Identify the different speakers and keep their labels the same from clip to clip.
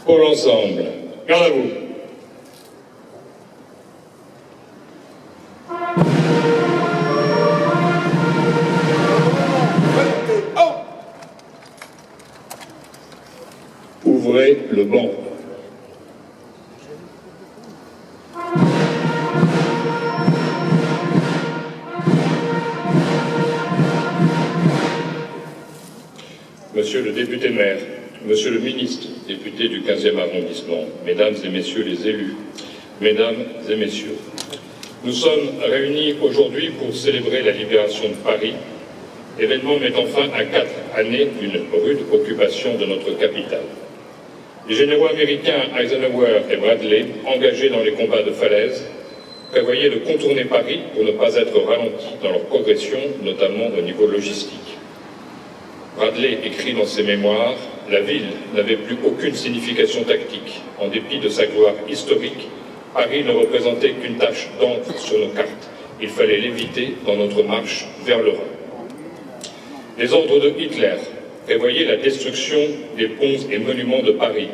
Speaker 1: Pour l'ensemble, garde à vous. Ouvrez le banc. Monsieur le député-maire, Monsieur le ministre, député du 15e arrondissement, Mesdames et Messieurs les élus, Mesdames et Messieurs, nous sommes réunis aujourd'hui pour célébrer la libération de Paris, événement mettant fin à 4 années d'une rude occupation de notre capitale. Les généraux américains Eisenhower et Bradley, engagés dans les combats de Falaise, prévoyaient de contourner Paris pour ne pas être ralentis dans leur progression, notamment au niveau logistique. Bradley écrit dans ses mémoires « La ville n'avait plus aucune signification tactique. En dépit de sa gloire historique, Paris ne représentait qu'une tache d'encre sur nos cartes. Il fallait l'éviter dans notre marche vers le Rhin. » Les ordres de Hitler prévoyaient la destruction des ponts et monuments de Paris,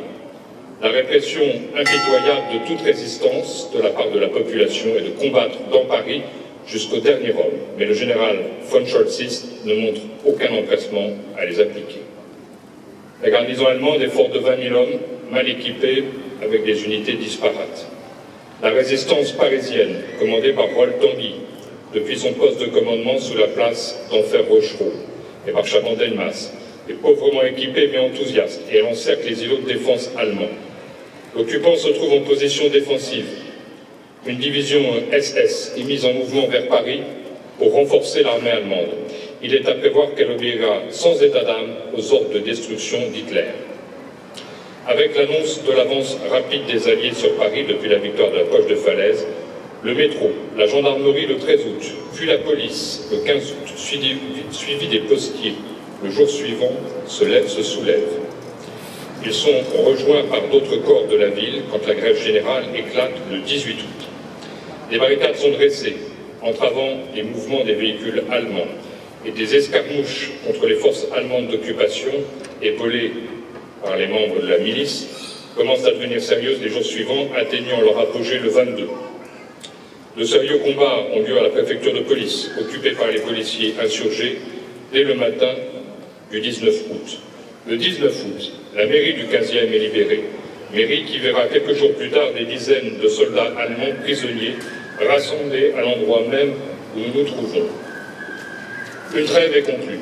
Speaker 1: la répression impitoyable de toute résistance de la part de la population et de combattre dans Paris jusqu'au dernier homme, mais le général von Scholzist ne montre aucun empressement à les appliquer. La garnison allemande est forte de 20 000 hommes, mal équipés, avec des unités disparates. La résistance parisienne, commandée par Roll Tanguy, depuis son poste de commandement sous la place d'Enfer Rochereau, et par Chaban-Delmas, est pauvrement équipée mais enthousiaste, et elle encercle les îlots de défense allemands. L'occupant se trouve en position défensive. Une division SS est mise en mouvement vers Paris pour renforcer l'armée allemande. Il est à prévoir qu'elle obéira sans état d'âme aux ordres de destruction d'Hitler. Avec l'annonce de l'avance rapide des Alliés sur Paris depuis la victoire de la poche de Falaise, le métro, la gendarmerie le 13 août, puis la police le 15 août, suivi des postiers le jour suivant, se soulèvent. Ils sont rejoints par d'autres corps de la ville quand la grève générale éclate le 18 août. Des barricades sont dressées, entravant les mouvements des véhicules allemands, et des escarmouches contre les forces allemandes d'occupation, épaulées par les membres de la milice, commencent à devenir sérieuses les jours suivants, atteignant leur apogée le 22. De sérieux combats ont lieu à la préfecture de police, occupée par les policiers insurgés, dès le matin du 19 août. Le 19 août, la mairie du 15e est libérée, mairie qui verra quelques jours plus tard des dizaines de soldats allemands prisonniers rassemblés à l'endroit même où nous nous trouvons. Une trêve est conclue.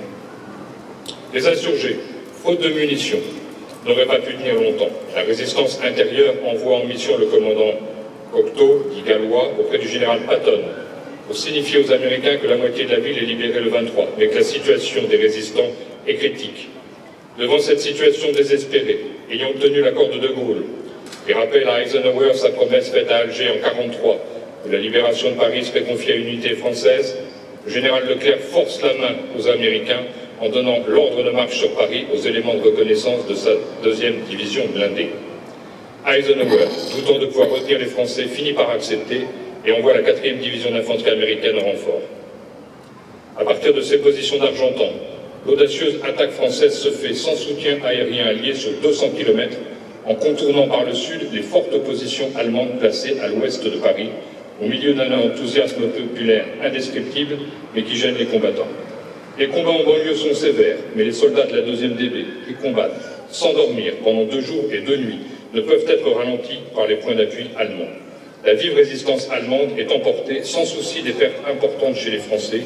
Speaker 1: Les insurgés, faute de munitions, n'auraient pas pu tenir longtemps. La résistance intérieure envoie en mission le commandant Cocteau, dit Gallois, auprès du général Patton, pour signifier aux Américains que la moitié de la ville est libérée le 23, mais que la situation des résistants est critique. Devant cette situation désespérée, ayant obtenu l'accord de De Gaulle, et rappelle à Eisenhower sa promesse faite à Alger en 1943, où la libération de Paris serait confiée à une unité française, le général Leclerc force la main aux Américains en donnant l'ordre de marche sur Paris aux éléments de reconnaissance de sa 2e division blindée. Eisenhower, doutant de pouvoir retenir les Français, finit par accepter et envoie la 4e division d'infanterie américaine en renfort. À partir de ses positions d'Argentan, l'audacieuse attaque française se fait sans soutien aérien allié sur 200 km, en contournant par le sud les fortes positions allemandes placées à l'ouest de Paris, au milieu d'un enthousiasme populaire indescriptible, mais qui gêne les combattants. Les combats en banlieue sont sévères, mais les soldats de la 2e DB, qui combattent sans dormir pendant 2 jours et 2 nuits, ne peuvent être ralentis par les points d'appui allemands. La vive résistance allemande est emportée sans souci des pertes importantes chez les Français,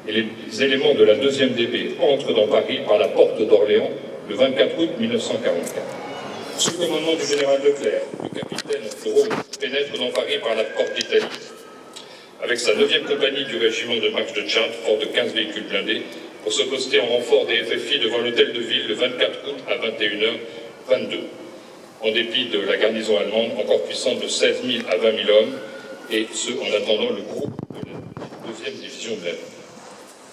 Speaker 1: et les éléments de la 2e DB entrent dans Paris par la porte d'Orléans le 24 août 1944. Sous le commandement du général Leclerc, le capitaine Drôme pénètre dans Paris par la porte d'Italie, avec sa 9e compagnie du régiment de marche de Tchad, fort de 15 véhicules blindés, pour se poster en renfort des FFI devant l'hôtel de ville le 24 août à 21h22. En dépit de la garnison allemande, encore puissante de 16 000 à 20 000 hommes, et ce en attendant le groupe de la 2e division blindée.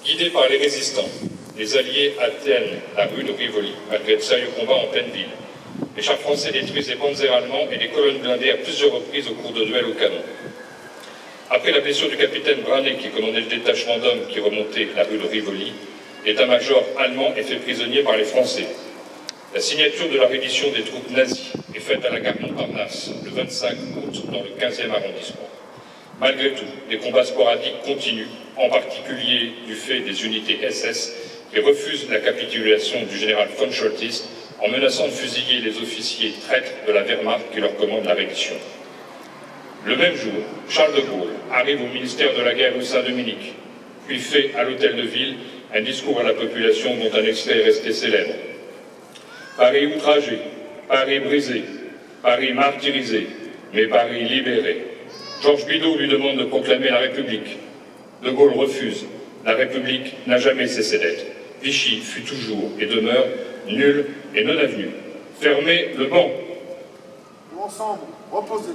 Speaker 1: Guidés par les résistants, les Alliés atteignent la rue de Rivoli, malgré de sérieux combats en pleine ville. Les chars français détruisent les panzers allemands et les colonnes blindées à plusieurs reprises au cours de duels au canon. Après la blessure du capitaine Branet, qui commandait le détachement d'hommes qui remontait la rue de Rivoli, l'état-major allemand est fait prisonnier par les Français. La signature de la reddition des troupes nazies est faite à la gare Montparnasse le 25 août dans le 15e arrondissement. Malgré tout, des combats sporadiques continuent, en particulier du fait des unités SS qui refusent la capitulation du général von Scholtz en menaçant de fusiller les officiers traîtres de la Wehrmacht qui leur commandent la reddition. Le même jour, Charles de Gaulle arrive au ministère de la Guerre rue Saint-Dominique, puis fait à l'hôtel de ville un discours à la population dont un extrait est resté célèbre. Paris outragé, Paris brisé, Paris martyrisé, mais Paris libéré. Georges Bidault lui demande de proclamer la République. De Gaulle refuse. La République n'a jamais cessé d'être. Vichy fut toujours et demeure nul et non avenu. Fermez le banc.
Speaker 2: Nous ensemble, reposez.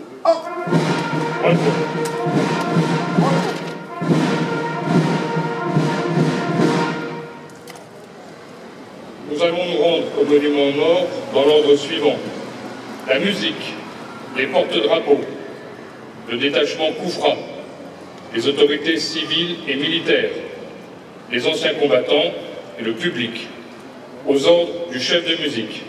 Speaker 1: Nous allons nous rendre au monument aux morts dans l'ordre suivant. La musique, les porte-drapeaux, le détachement Koufra, les autorités civiles et militaires, les anciens combattants et le public, aux ordres du chef de musique.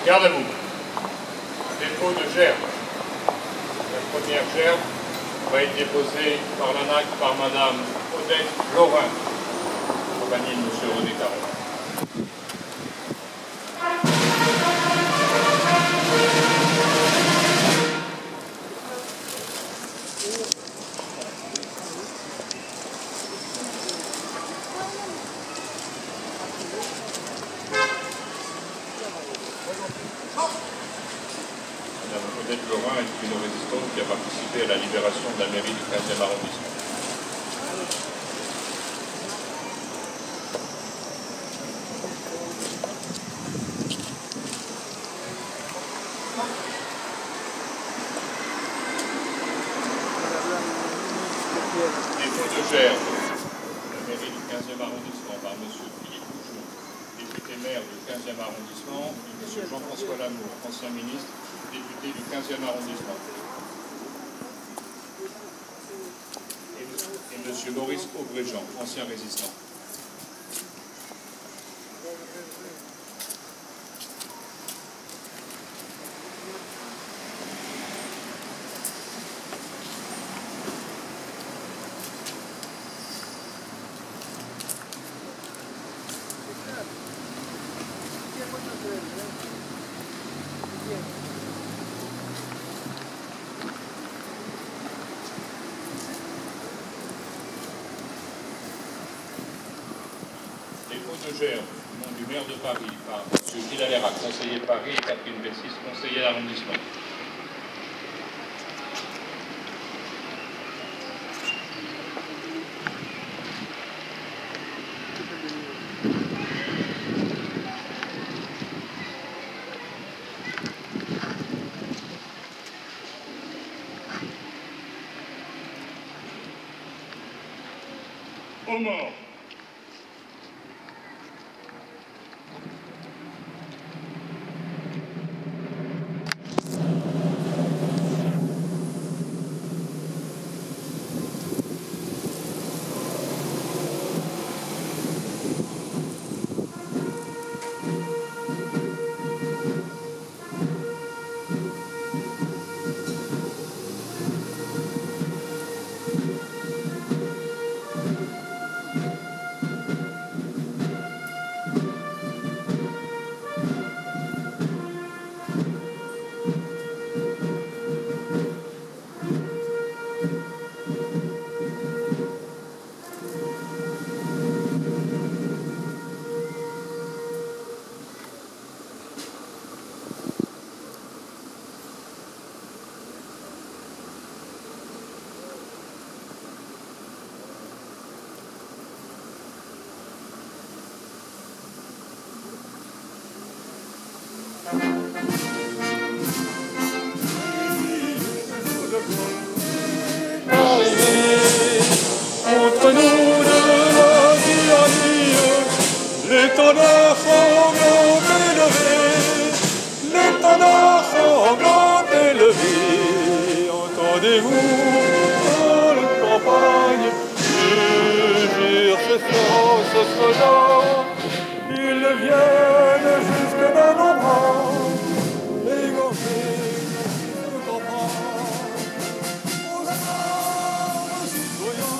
Speaker 3: Garde à vous. Dépôt de gerbe. La première gerbe va être déposée par l'ANAC par Madame Odette Laurin, compagnie de Monsieur René Caron. Odette Laurin est une résistante qui a participé à la libération de la mairie du 15e arrondissement. Dépôt de gerbe de la mairie du 15e arrondissement par M. Philippe Pouchon, député maire du 15e arrondissement, et M. Jean-François Lamour, ancien ministre, député du 15e arrondissement. Et M. Maurice Aubréjean, ancien résistant. autogère au nom du maire de Paris par M. Gilles Alera, conseiller de Paris, et Catherine Bessis, conseiller d'arrondissement. Aux morts.
Speaker 4: Contre nous de la tyrannie, l'étendard sanglant élevé, l'étendard sanglant élevé. Entendez-vous dans la campagne mugir ce sang, ce soldats, ils viennent jusque dans nos bras, égorger nos campagnes. Aux armes, citoyens,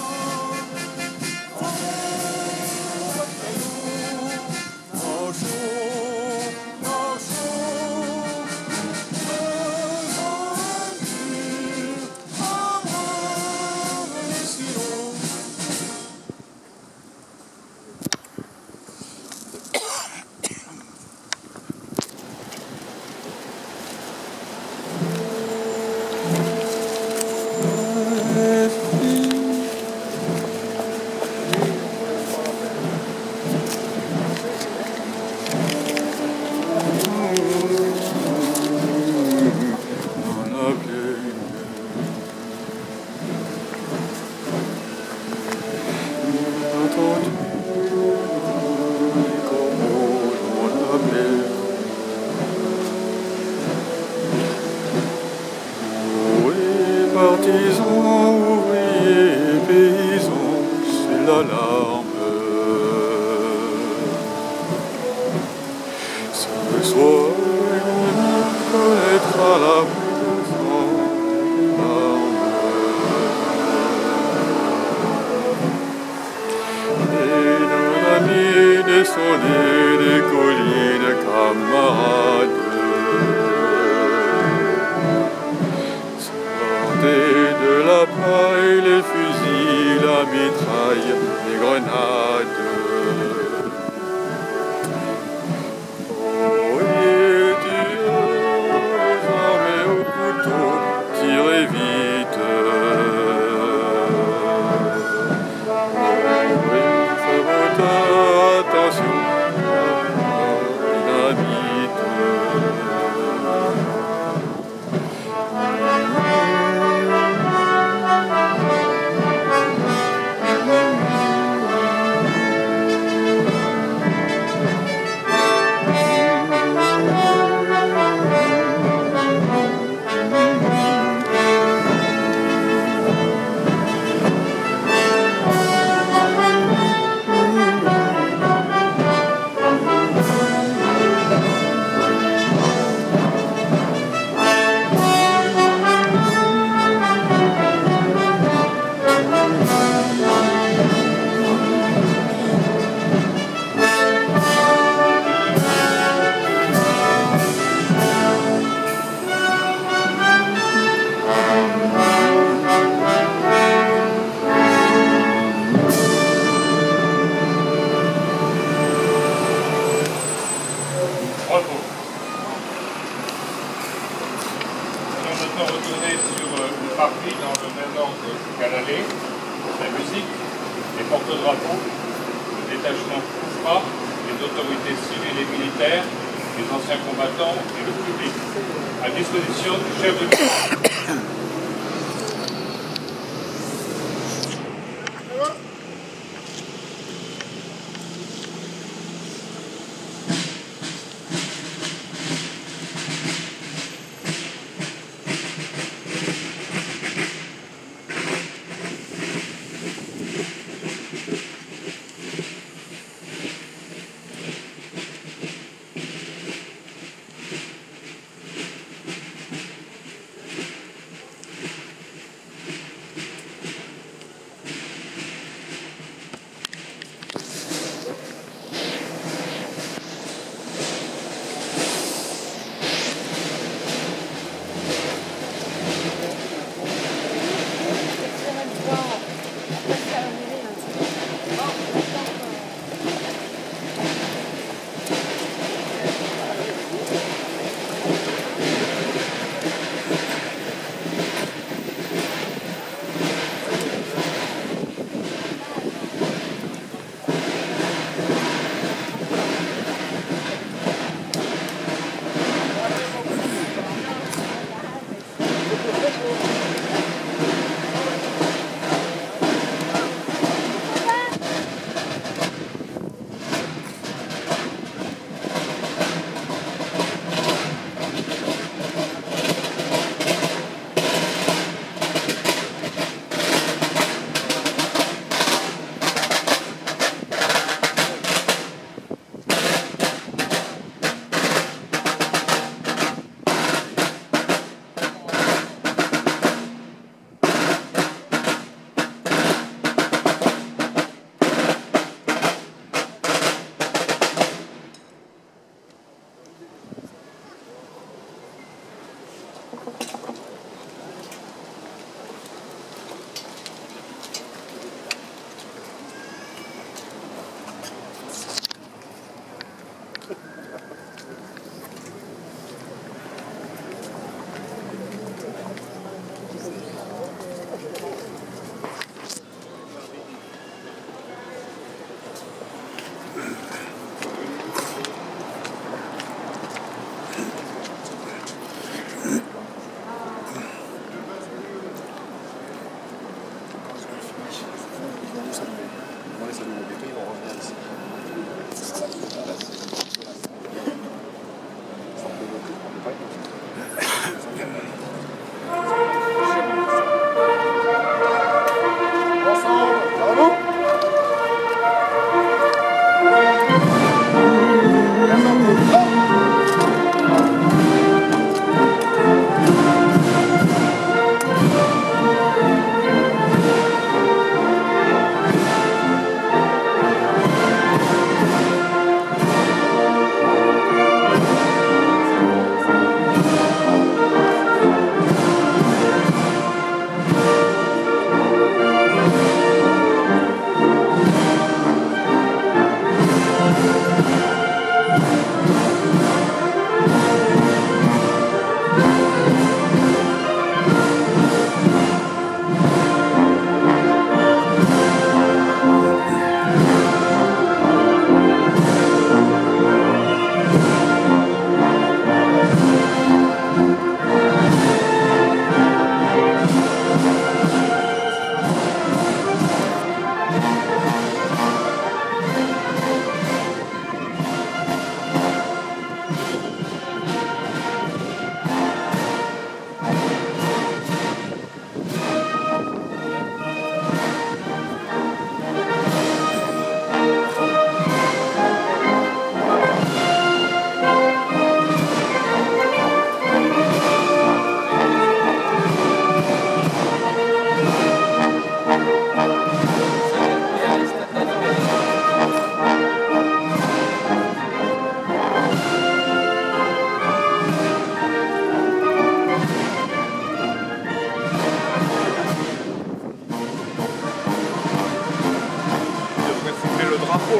Speaker 4: partisans, ouvriers, paysans, c'est l'alarme. Ce soir, on connaîtra la puissance des armes. Et nos amis descendez des collines, camarades. De la paille, les fusils, la mitraille, les grenades. Oh, et tirez aux armes et au couteau, tirez vite. Oh, oui, faites attention, dynamite.
Speaker 3: maintenant retourner sur une partie dans le même ordre qu'à l'aller, la musique, les porte-drapeaux, le détachement Koufra, les autorités civiles et militaires, les anciens combattants et le public, à disposition du chef de l'État.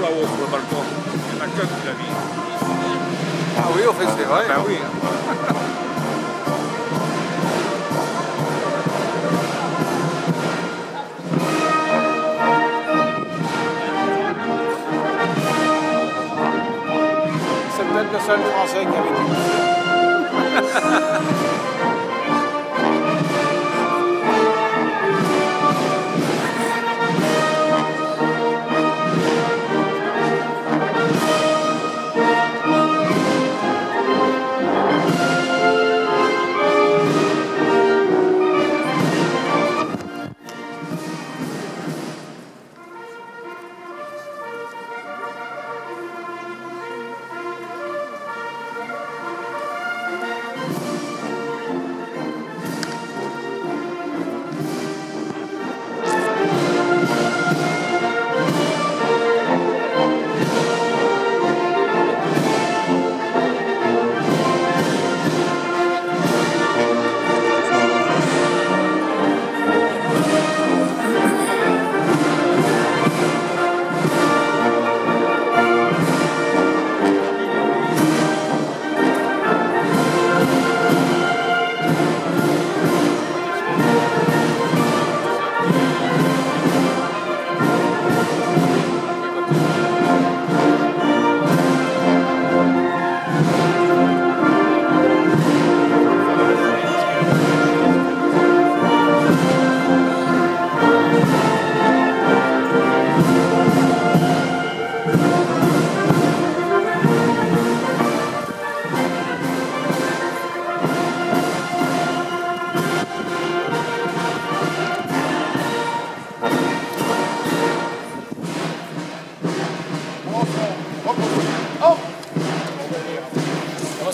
Speaker 5: là-haut sur le balcon. Il y en a qu'un qui l'a mis.
Speaker 4: Ah oui, en fait, c'est vrai.
Speaker 5: Ben oui.
Speaker 6: pensais qu'avec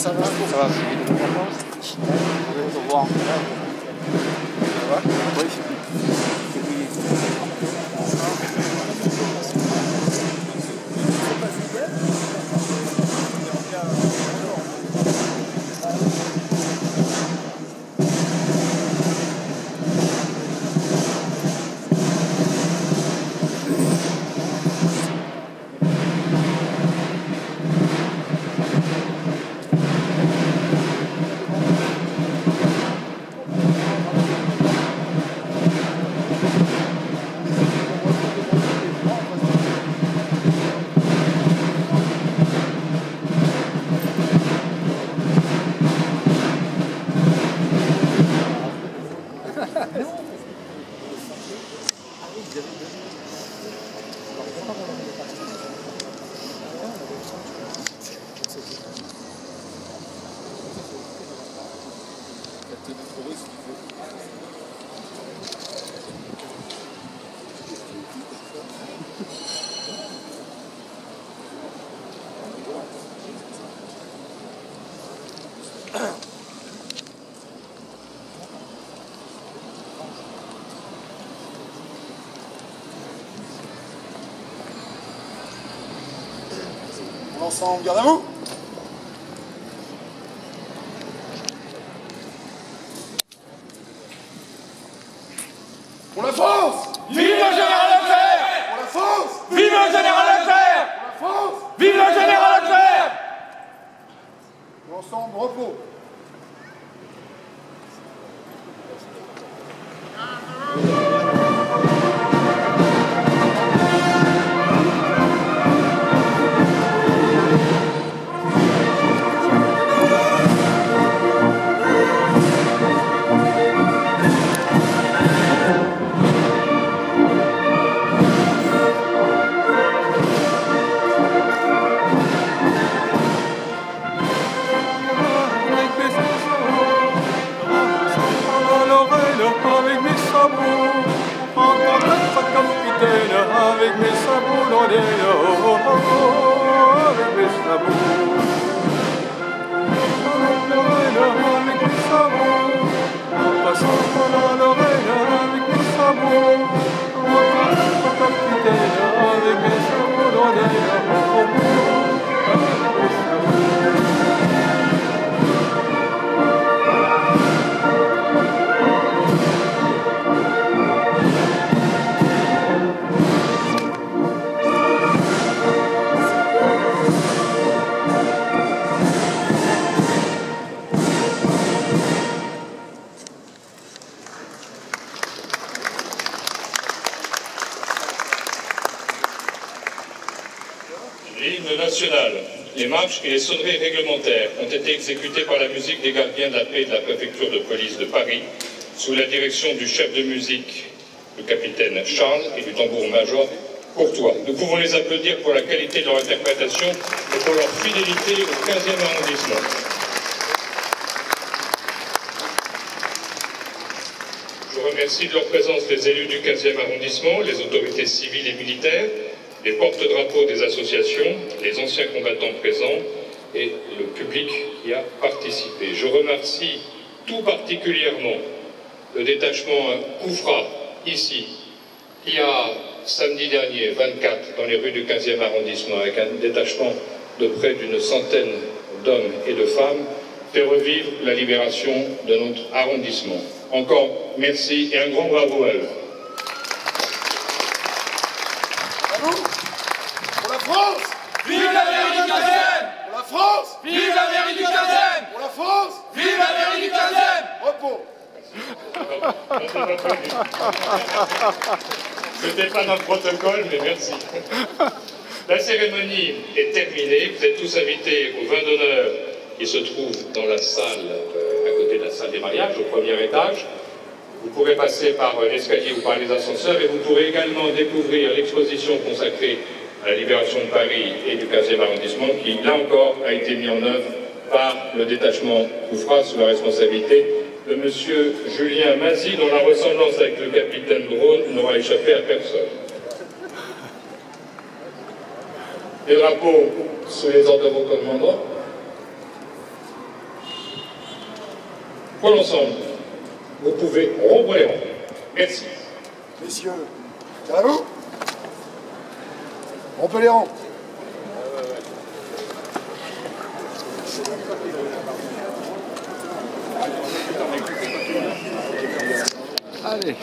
Speaker 6: ça va. Ça va. Au revoir. Ça va? Oui.
Speaker 2: Ensemble, garde à vous. Pour la France!
Speaker 7: Vive le général Leclerc!
Speaker 2: Pour la France!
Speaker 7: Vive le général Leclerc!
Speaker 2: Pour la France!
Speaker 7: Vive le général Leclerc!
Speaker 2: Ensemble, repos.
Speaker 4: Avec mes sabots dans les avec mes sabots. Avec mes sabots, en passant pendant l'oreille avec mes sabots. Encore capitaine avec mes sabots dans les avec mes sabots.
Speaker 1: L'hymne national. les marches et les sonneries réglementaires ont été exécutées par la musique des gardiens de la paix de la préfecture de police de Paris, sous la direction du chef de musique, le capitaine Charles, et du tambour-major Courtois. Nous pouvons les applaudir pour la qualité de leur interprétation et pour leur fidélité au 15e arrondissement. Je remercie de leur présence les élus du 15e arrondissement, les autorités civiles et militaires, les porte-drapeaux des associations, les anciens combattants présents et le public qui a participé. Je remercie tout particulièrement le détachement Koufra, ici, qui a, samedi dernier, 24, dans les rues du 15e arrondissement, avec un détachement de près d'une centaine d'hommes et de femmes, fait revivre la libération de notre arrondissement. Encore merci et un grand bravo à eux.
Speaker 2: Bravo pour la France.
Speaker 7: Vive la mairie du 15e!
Speaker 2: Pour la France.
Speaker 7: Vive la mairie du 15e!
Speaker 2: Pour la France.
Speaker 7: Vive la mairie du 15e!
Speaker 2: Repos.
Speaker 1: C'était pas dans le protocole, mais merci. La cérémonie est terminée. Vous êtes tous invités au vin d'honneur qui se trouve dans la salle, à côté de la salle des mariages, au premier étage. Vous pourrez passer par l'escalier ou par les ascenseurs et vous pourrez également découvrir l'exposition consacrée à la libération de Paris et du 15e arrondissement qui, là encore, a été mis en œuvre par le détachement Koufra sous la responsabilité de M. Julien Mazy, dont la ressemblance avec le capitaine Braun n'aura échappé à personne. Les drapeaux sous les ordres de vos commandants. Pour l'ensemble, vous pouvez rompre les rangs. Merci.
Speaker 2: Messieurs, c'est à vous. Rompez les rangs.
Speaker 4: Allez.